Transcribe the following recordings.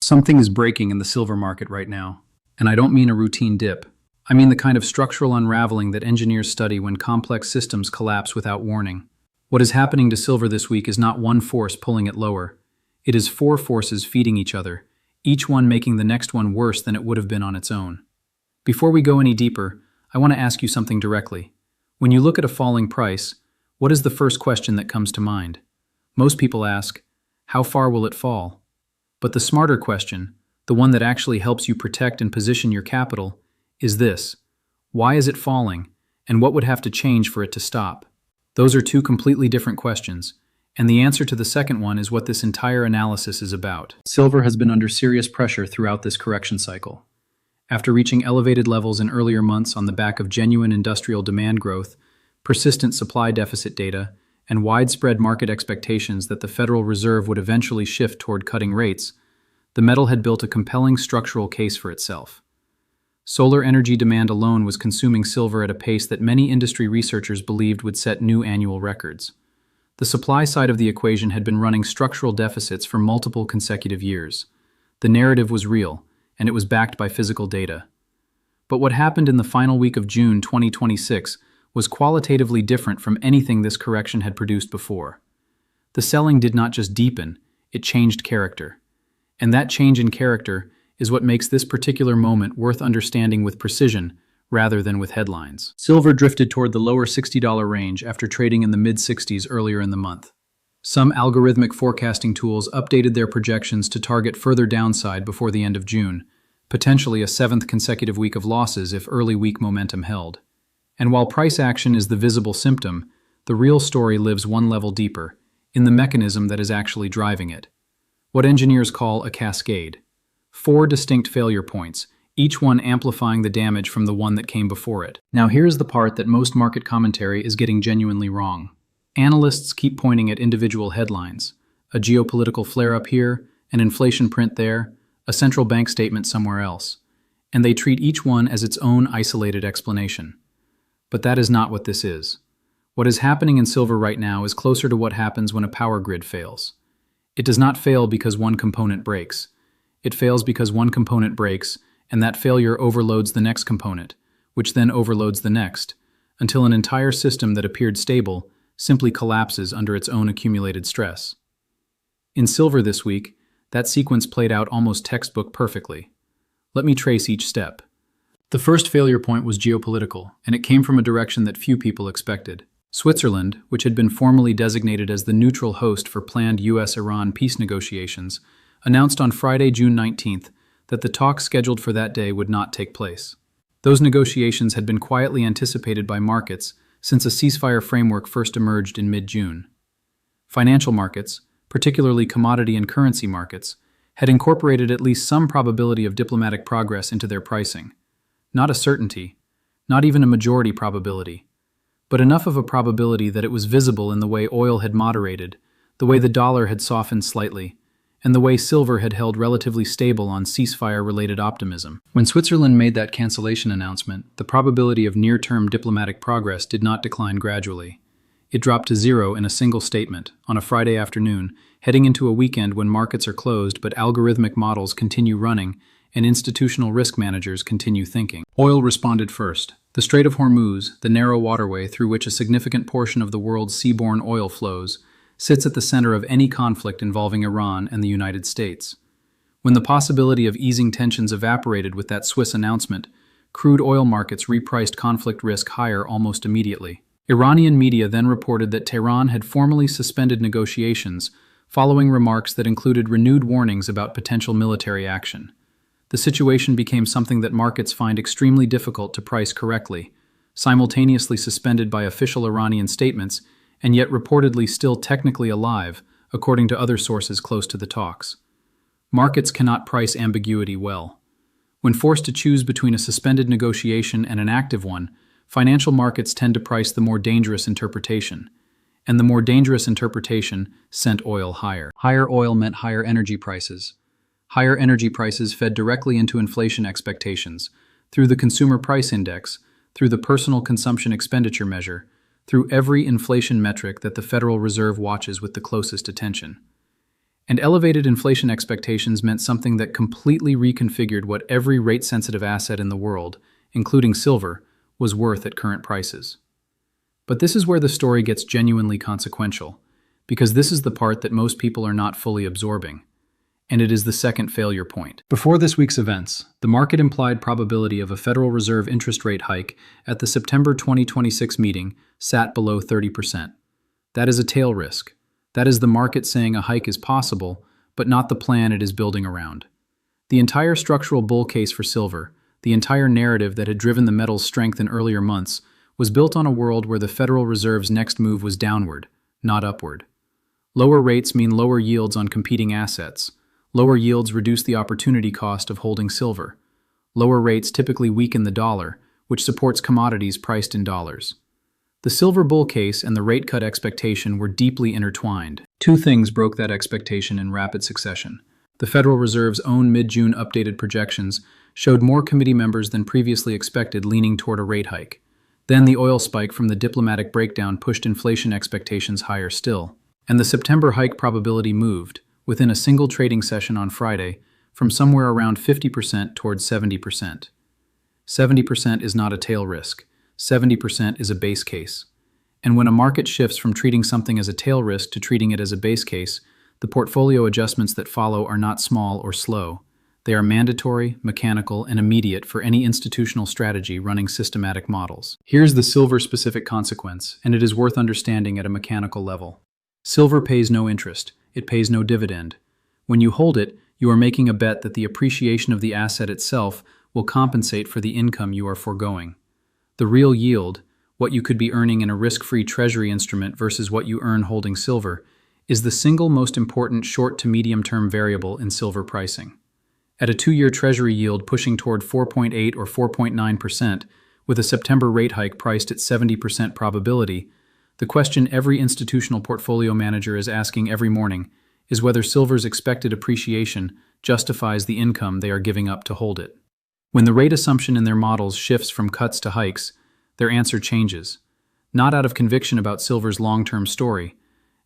Something is breaking in the silver market right now. And I don't mean a routine dip. I mean the kind of structural unraveling that engineers study when complex systems collapse without warning. What is happening to silver this week is not one force pulling it lower. It is four forces feeding each other, each one making the next one worse than it would have been on its own. Before we go any deeper, I want to ask you something directly. When you look at a falling price, what is the first question that comes to mind? Most people ask, how far will it fall? But the smarter question, the one that actually helps you protect and position your capital, is this: why is it falling, and what would have to change for it to stop? Those are two completely different questions, and the answer to the second one is what this entire analysis is about. Silver has been under serious pressure throughout this correction cycle. After reaching elevated levels in earlier months on the back of genuine industrial demand growth, persistent supply deficit data, and widespread market expectations that the Federal Reserve would eventually shift toward cutting rates, the metal had built a compelling structural case for itself. Solar energy demand alone was consuming silver at a pace that many industry researchers believed would set new annual records. The supply side of the equation had been running structural deficits for multiple consecutive years. The narrative was real, and it was backed by physical data. But what happened in the final week of June 2026 was qualitatively different from anything this correction had produced before. The selling did not just deepen, it changed character. And that change in character is what makes this particular moment worth understanding with precision rather than with headlines. Silver drifted toward the lower $60 range after trading in the mid-60s earlier in the month. Some algorithmic forecasting tools updated their projections to target further downside before the end of June, potentially a seventh consecutive week of losses if early week momentum held. And while price action is the visible symptom, the real story lives one level deeper, in the mechanism that is actually driving it. What engineers call a cascade. 4 distinct failure points, each one amplifying the damage from the one that came before it. Now here's the part that most market commentary is getting genuinely wrong. Analysts keep pointing at individual headlines. A geopolitical flare-up here, an inflation print there, a central bank statement somewhere else. And they treat each one as its own isolated explanation. But that is not what this is. What is happening in silver right now is closer to what happens when a power grid fails. It does not fail because one component breaks. It fails because one component breaks, and that failure overloads the next component, which then overloads the next, until an entire system that appeared stable simply collapses under its own accumulated stress. In silver this week, that sequence played out almost textbook perfectly. Let me trace each step. The first failure point was geopolitical, and it came from a direction that few people expected. Switzerland, which had been formally designated as the neutral host for planned US-Iran peace negotiations, announced on Friday, June 19th, that the talks scheduled for that day would not take place. Those negotiations had been quietly anticipated by markets since a ceasefire framework first emerged in mid-June. Financial markets, particularly commodity and currency markets, had incorporated at least some probability of diplomatic progress into their pricing. Not a certainty, not even a majority probability, but enough of a probability that it was visible in the way oil had moderated, the way the dollar had softened slightly, and the way silver had held relatively stable on ceasefire-related optimism. When Switzerland made that cancellation announcement, the probability of near-term diplomatic progress did not decline gradually. It dropped to 0 in a single statement, on a Friday afternoon, heading into a weekend when markets are closed but algorithmic models continue running and institutional risk managers continue thinking. Oil responded first. The Strait of Hormuz, the narrow waterway through which a significant portion of the world's seaborne oil flows, sits at the center of any conflict involving Iran and the United States. When the possibility of easing tensions evaporated with that Swiss announcement, crude oil markets repriced conflict risk higher almost immediately. Iranian media then reported that Tehran had formally suspended negotiations, following remarks that included renewed warnings about potential military action. The situation became something that markets find extremely difficult to price correctly, simultaneously suspended by official Iranian statements, and yet reportedly still technically alive, according to other sources close to the talks. Markets cannot price ambiguity well. When forced to choose between a suspended negotiation and an active one, financial markets tend to price the more dangerous interpretation, and the more dangerous interpretation sent oil higher. Higher oil meant higher energy prices. Higher energy prices fed directly into inflation expectations, through the consumer price index, through the personal consumption expenditure measure, through every inflation metric that the Federal Reserve watches with the closest attention. And elevated inflation expectations meant something that completely reconfigured what every rate-sensitive asset in the world, including silver, was worth at current prices. But this is where the story gets genuinely consequential, because this is the part that most people are not fully absorbing. And it is the second failure point. Before this week's events, the market-implied probability of a Federal Reserve interest rate hike at the September 2026 meeting sat below 30%. That is a tail risk. That is the market saying a hike is possible, but not the plan it is building around. The entire structural bull case for silver, the entire narrative that had driven the metal's strength in earlier months, was built on a world where the Federal Reserve's next move was downward, not upward. Lower rates mean lower yields on competing assets. Lower yields reduce the opportunity cost of holding silver. Lower rates typically weaken the dollar, which supports commodities priced in dollars. The silver bull case and the rate cut expectation were deeply intertwined. Two things broke that expectation in rapid succession. The Federal Reserve's own mid-June updated projections showed more committee members than previously expected leaning toward a rate hike. Then the oil spike from the diplomatic breakdown pushed inflation expectations higher still. And the September hike probability moved, within a single trading session on Friday, from somewhere around 50% towards 70%. 70% is not a tail risk. 70% is a base case. And when a market shifts from treating something as a tail risk to treating it as a base case, the portfolio adjustments that follow are not small or slow. They are mandatory, mechanical, and immediate for any institutional strategy running systematic models. Here's the silver-specific consequence, and it is worth understanding at a mechanical level. Silver pays no interest. It pays no dividend. When you hold it, you are making a bet that the appreciation of the asset itself will compensate for the income you are foregoing. The real yield, what you could be earning in a risk-free treasury instrument versus what you earn holding silver, is the single most important short to medium-term variable in silver pricing. At a 2-year treasury yield pushing toward 4.8 or 4.9%, with a September rate hike priced at 70% probability, the question every institutional portfolio manager is asking every morning is whether silver's expected appreciation justifies the income they are giving up to hold it. When the rate assumption in their models shifts from cuts to hikes, their answer changes, not out of conviction about silver's long-term story,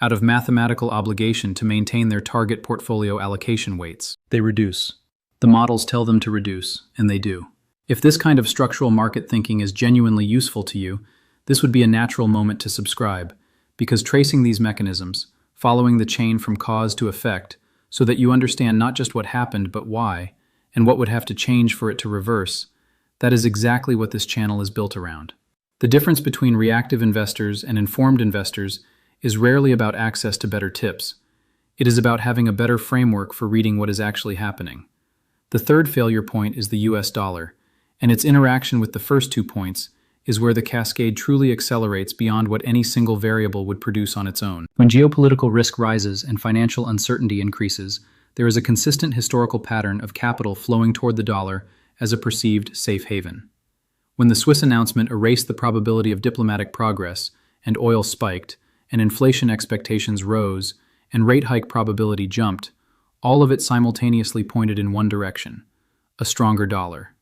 out of mathematical obligation to maintain their target portfolio allocation weights. They reduce. The models tell them to reduce, and they do. If this kind of structural market thinking is genuinely useful to you, this would be a natural moment to subscribe, because tracing these mechanisms, following the chain from cause to effect, so that you understand not just what happened but why, and what would have to change for it to reverse, that is exactly what this channel is built around. The difference between reactive investors and informed investors is rarely about access to better tips. It is about having a better framework for reading what is actually happening. The third failure point is the US dollar, and its interaction with the first 2 points is where the cascade truly accelerates beyond what any single variable would produce on its own. When geopolitical risk rises and financial uncertainty increases, there is a consistent historical pattern of capital flowing toward the dollar as a perceived safe haven. When the Swiss announcement erased the probability of diplomatic progress, and oil spiked, and inflation expectations rose, and rate hike probability jumped, all of it simultaneously pointed in one direction: a stronger dollar.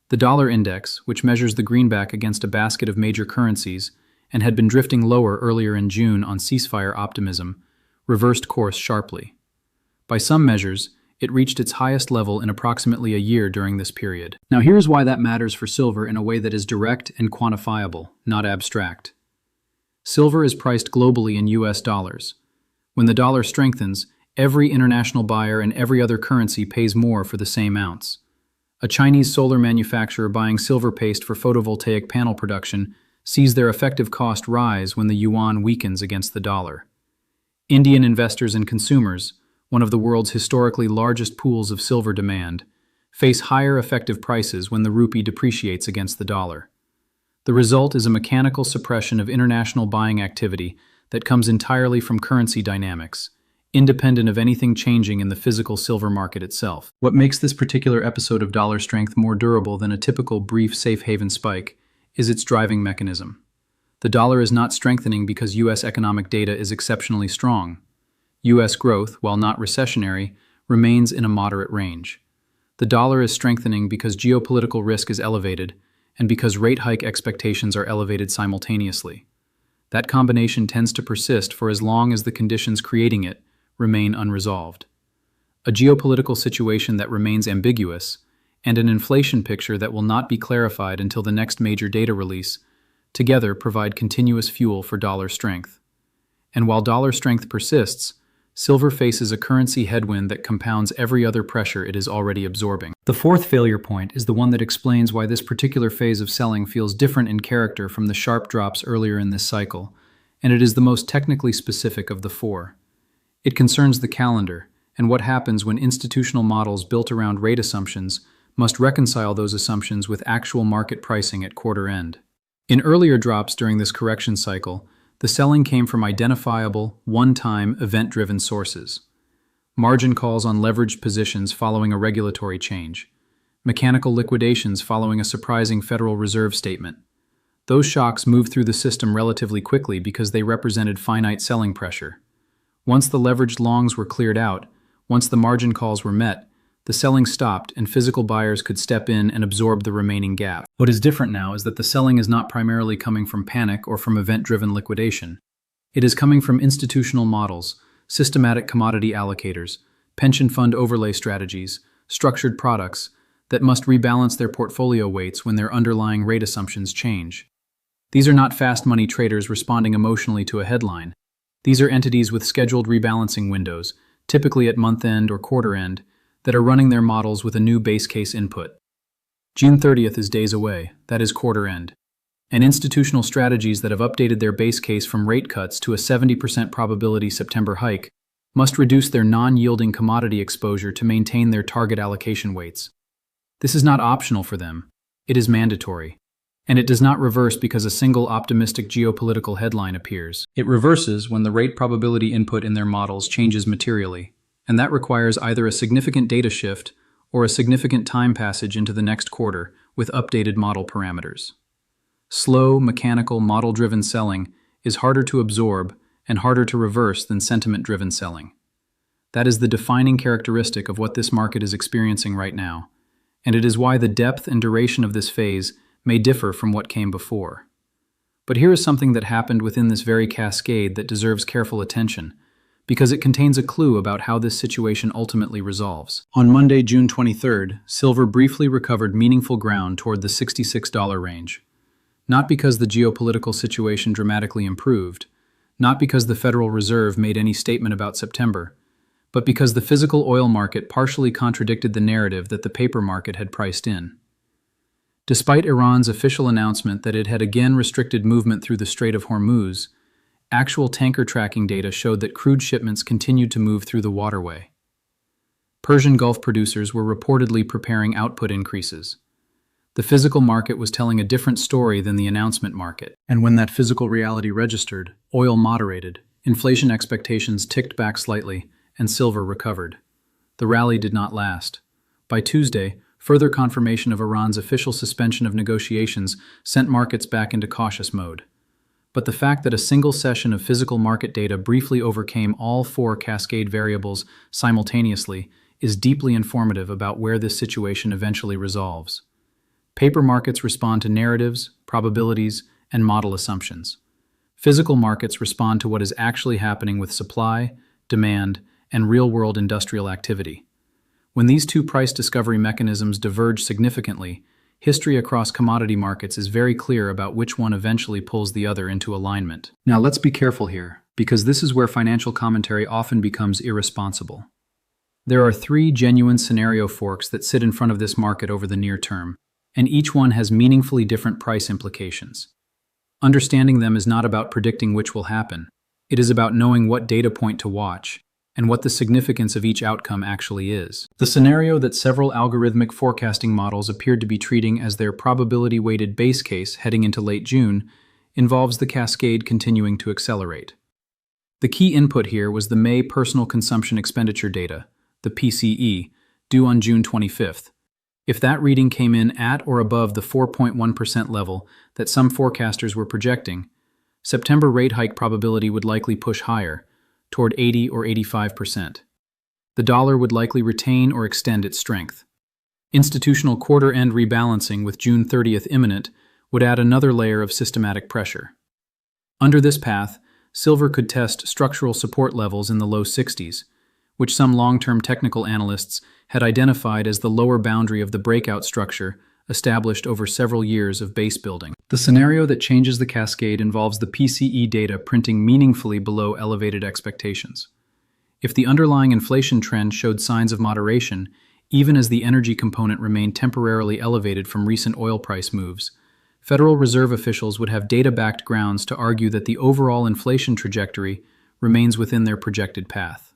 The dollar index, which measures the greenback against a basket of major currencies and had been drifting lower earlier in June on ceasefire optimism, reversed course sharply. By some measures, it reached its highest level in approximately a year during this period. Now here's why that matters for silver in a way that is direct and quantifiable, not abstract. Silver is priced globally in US dollars. When the dollar strengthens, every international buyer and every other currency pays more for the same ounce. A Chinese solar manufacturer buying silver paste for photovoltaic panel production sees their effective cost rise when the yuan weakens against the dollar. Indian investors and consumers, one of the world's historically largest pools of silver demand, face higher effective prices when the rupee depreciates against the dollar. The result is a mechanical suppression of international buying activity that comes entirely from currency dynamics, independent of anything changing in the physical silver market itself. What makes this particular episode of dollar strength more durable than a typical brief safe haven spike is its driving mechanism. The dollar is not strengthening because US economic data is exceptionally strong. US growth, while not recessionary, remains in a moderate range. The dollar is strengthening because geopolitical risk is elevated and because rate hike expectations are elevated simultaneously. That combination tends to persist for as long as the conditions creating it remain unresolved. A geopolitical situation that remains ambiguous, and an inflation picture that will not be clarified until the next major data release, together provide continuous fuel for dollar strength. And while dollar strength persists, silver faces a currency headwind that compounds every other pressure it is already absorbing. The fourth failure point is the one that explains why this particular phase of selling feels different in character from the sharp drops earlier in this cycle, and it is the most technically specific of the four. It concerns the calendar and what happens when institutional models built around rate assumptions must reconcile those assumptions with actual market pricing at quarter end. In earlier drops during this correction cycle, the selling came from identifiable, one-time, event-driven sources. Margin calls on leveraged positions following a regulatory change. Mechanical liquidations following a surprising Federal Reserve statement. Those shocks moved through the system relatively quickly because they represented finite selling pressure. Once the leveraged longs were cleared out, once the margin calls were met, the selling stopped and physical buyers could step in and absorb the remaining gap. What is different now is that the selling is not primarily coming from panic or from event-driven liquidation. It is coming from institutional models, systematic commodity allocators, pension fund overlay strategies, structured products that must rebalance their portfolio weights when their underlying rate assumptions change. These are not fast money traders responding emotionally to a headline. These are entities with scheduled rebalancing windows, typically at month end or quarter end, that are running their models with a new base case input. June 30th is days away, that is quarter end. And institutional strategies that have updated their base case from rate cuts to a 70% probability September hike must reduce their non-yielding commodity exposure to maintain their target allocation weights. This is not optional for them, it is mandatory. And it does not reverse because a single optimistic geopolitical headline appears. It reverses when the rate probability input in their models changes materially. And that requires either a significant data shift or a significant time passage into the next quarter with updated model parameters. Slow, mechanical, model-driven selling is harder to absorb and harder to reverse than sentiment-driven selling. That is the defining characteristic of what this market is experiencing right now, and it is why the depth and duration of this phase may differ from what came before. But here is something that happened within this very cascade that deserves careful attention, because it contains a clue about how this situation ultimately resolves. On Monday, June 23rd, silver briefly recovered meaningful ground toward the $66 range. Not because the geopolitical situation dramatically improved, not because the Federal Reserve made any statement about September, but because the physical oil market partially contradicted the narrative that the paper market had priced in. Despite Iran's official announcement that it had again restricted movement through the Strait of Hormuz, actual tanker tracking data showed that crude shipments continued to move through the waterway. Persian Gulf producers were reportedly preparing output increases. The physical market was telling a different story than the announcement market. And when that physical reality registered, oil moderated, inflation expectations ticked back slightly, and silver recovered. The rally did not last. By Tuesday, further confirmation of Iran's official suspension of negotiations sent markets back into cautious mode. But the fact that a single session of physical market data briefly overcame all four cascade variables simultaneously is deeply informative about where this situation eventually resolves. Paper markets respond to narratives, probabilities, and model assumptions. Physical markets respond to what is actually happening with supply, demand, and real-world industrial activity. When these two price discovery mechanisms diverge significantly, history across commodity markets is very clear about which one eventually pulls the other into alignment. Now let's be careful here, because this is where financial commentary often becomes irresponsible. There are three genuine scenario forks that sit in front of this market over the near term, and each one has meaningfully different price implications. Understanding them is not about predicting which will happen. It is about knowing what data point to watch, and what the significance of each outcome actually is. The scenario that several algorithmic forecasting models appeared to be treating as their probability-weighted base case heading into late June involves the cascade continuing to accelerate. The key input here was the May Personal Consumption Expenditure data, the PCE, due on June 25th. If that reading came in at or above the 4.1% level that some forecasters were projecting, September rate hike probability would likely push higher, toward 80 or 85%. The dollar would likely retain or extend its strength. Institutional quarter-end rebalancing with June 30th imminent would add another layer of systematic pressure. Under this path, silver could test structural support levels in the low 60s, which some long-term technical analysts had identified as the lower boundary of the breakout structure established over several years of base building. The scenario that changes the cascade involves the PCE data printing meaningfully below elevated expectations. If the underlying inflation trend showed signs of moderation, even as the energy component remained temporarily elevated from recent oil price moves, Federal Reserve officials would have data-backed grounds to argue that the overall inflation trajectory remains within their projected path.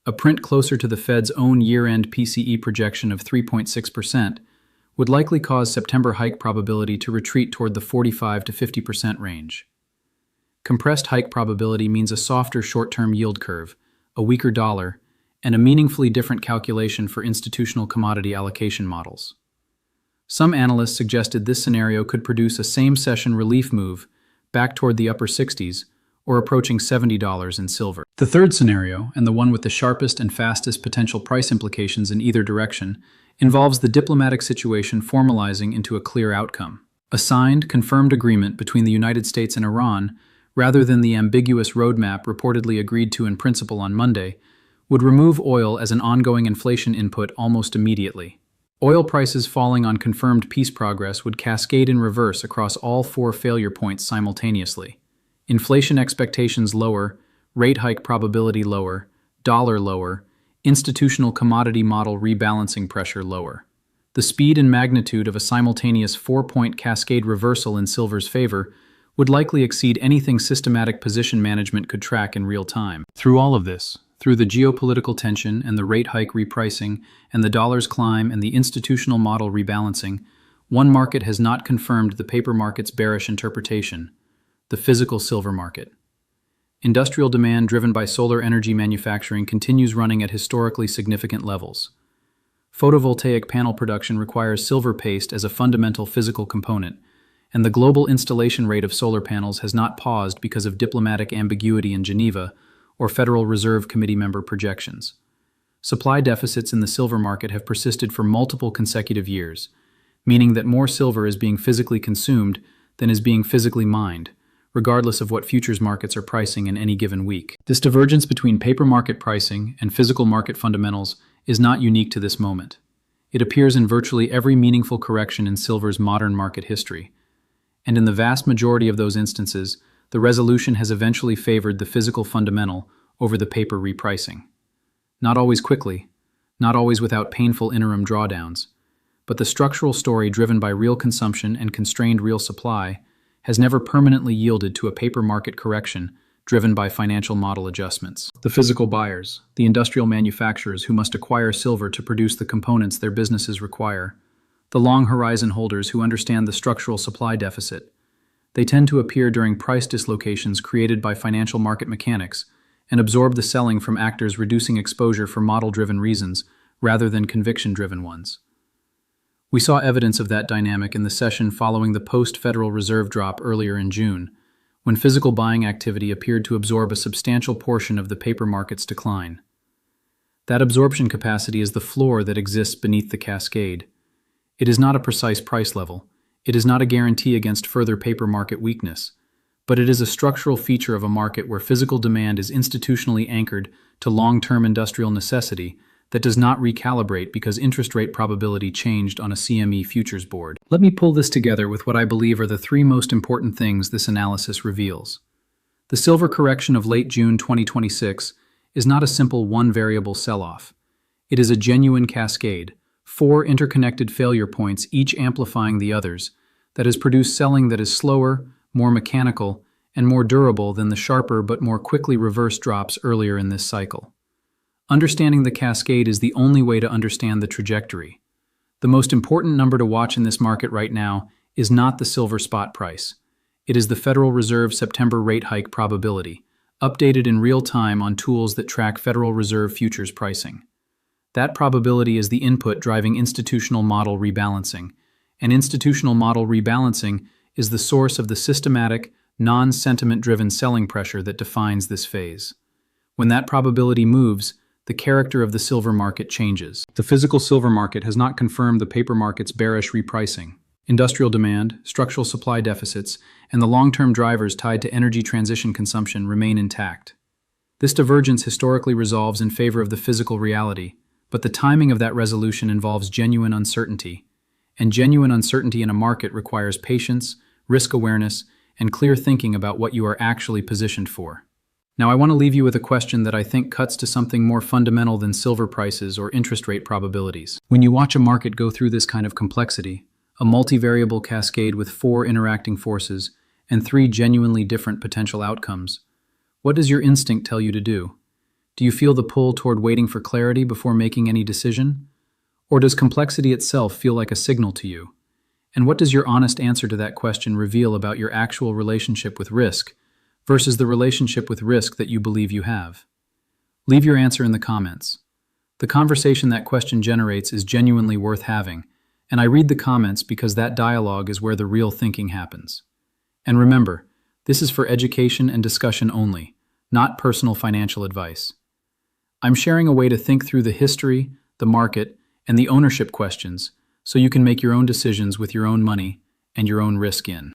A print closer to the Fed's own year-end PCE projection of 3.6% would likely cause September hike probability to retreat toward the 45 to 50% range. Compressed hike probability means a softer short-term yield curve, a weaker dollar, and a meaningfully different calculation for institutional commodity allocation models. Some analysts suggested this scenario could produce a same-session relief move back toward the upper 60s or approaching $70 in silver. The third scenario, and the one with the sharpest and fastest potential price implications in either direction, involves the diplomatic situation formalizing into a clear outcome. A signed, confirmed agreement between the United States and Iran, rather than the ambiguous roadmap reportedly agreed to in principle on Monday, would remove oil as an ongoing inflation input almost immediately. Oil prices falling on confirmed peace progress would cascade in reverse across all four failure points simultaneously. Inflation expectations lower, rate hike probability lower, dollar lower, institutional commodity model rebalancing pressure lower. The speed and magnitude of a simultaneous four-point cascade reversal in silver's favor would likely exceed anything systematic position management could track in real time. Through all of this, through the geopolitical tension and the rate hike repricing and the dollar's climb and the institutional model rebalancing, one market has not confirmed the paper market's bearish interpretation: the physical silver market. Industrial demand driven by solar energy manufacturing continues running at historically significant levels. Photovoltaic panel production requires silver paste as a fundamental physical component, and the global installation rate of solar panels has not paused because of diplomatic ambiguity in Geneva or Federal Reserve Committee member projections. Supply deficits in the silver market have persisted for multiple consecutive years, meaning that more silver is being physically consumed than is being physically mined, regardless of what futures markets are pricing in any given week. This divergence between paper market pricing and physical market fundamentals is not unique to this moment. It appears in virtually every meaningful correction in silver's modern market history, and in the vast majority of those instances, the resolution has eventually favored the physical fundamental over the paper repricing. Not always quickly, not always without painful interim drawdowns, but the structural story driven by real consumption and constrained real supply has never permanently yielded to a paper market correction driven by financial model adjustments. The physical buyers, the industrial manufacturers who must acquire silver to produce the components their businesses require, the long horizon holders who understand the structural supply deficit, they tend to appear during price dislocations created by financial market mechanics and absorb the selling from actors reducing exposure for model-driven reasons rather than conviction-driven ones. We saw evidence of that dynamic in the session following the post-Federal Reserve drop earlier in June, when physical buying activity appeared to absorb a substantial portion of the paper market's decline. That absorption capacity is the floor that exists beneath the cascade. It is not a precise price level. It is not a guarantee against further paper market weakness, but it is a structural feature of a market where physical demand is institutionally anchored to long-term industrial necessity that does not recalibrate because interest rate probability changed on a CME futures board. Let me pull this together with what I believe are the three most important things this analysis reveals. The silver correction of late June 2026 is not a simple one-variable sell-off. It is a genuine cascade, four interconnected failure points each amplifying the others, that has produced selling that is slower, more mechanical, and more durable than the sharper but more quickly reversed drops earlier in this cycle. Understanding the cascade is the only way to understand the trajectory. The most important number to watch in this market right now is not the silver spot price. It is the Federal Reserve September rate hike probability, updated in real time on tools that track Federal Reserve futures pricing. That probability is the input driving institutional model rebalancing, and institutional model rebalancing is the source of the systematic, non-sentiment-driven selling pressure that defines this phase. When that probability moves, the character of the silver market changes. The physical silver market has not confirmed the paper market's bearish repricing. Industrial demand, structural supply deficits, and the long-term drivers tied to energy transition consumption remain intact. This divergence historically resolves in favor of the physical reality, but the timing of that resolution involves genuine uncertainty. And genuine uncertainty in a market requires patience, risk awareness, and clear thinking about what you are actually positioned for. Now, I want to leave you with a question that I think cuts to something more fundamental than silver prices or interest rate probabilities. When you watch a market go through this kind of complexity, a multivariable cascade with 4 interacting forces and 3 genuinely different potential outcomes, what does your instinct tell you to do? Do you feel the pull toward waiting for clarity before making any decision? Or does complexity itself feel like a signal to you? And what does your honest answer to that question reveal about your actual relationship with risk versus the relationship with risk that you believe you have? Leave your answer in the comments. The conversation that question generates is genuinely worth having, and I read the comments because that dialogue is where the real thinking happens. And remember, this is for education and discussion only, not personal financial advice. I'm sharing a way to think through the history, the market, and the ownership questions so you can make your own decisions with your own money and your own risk in.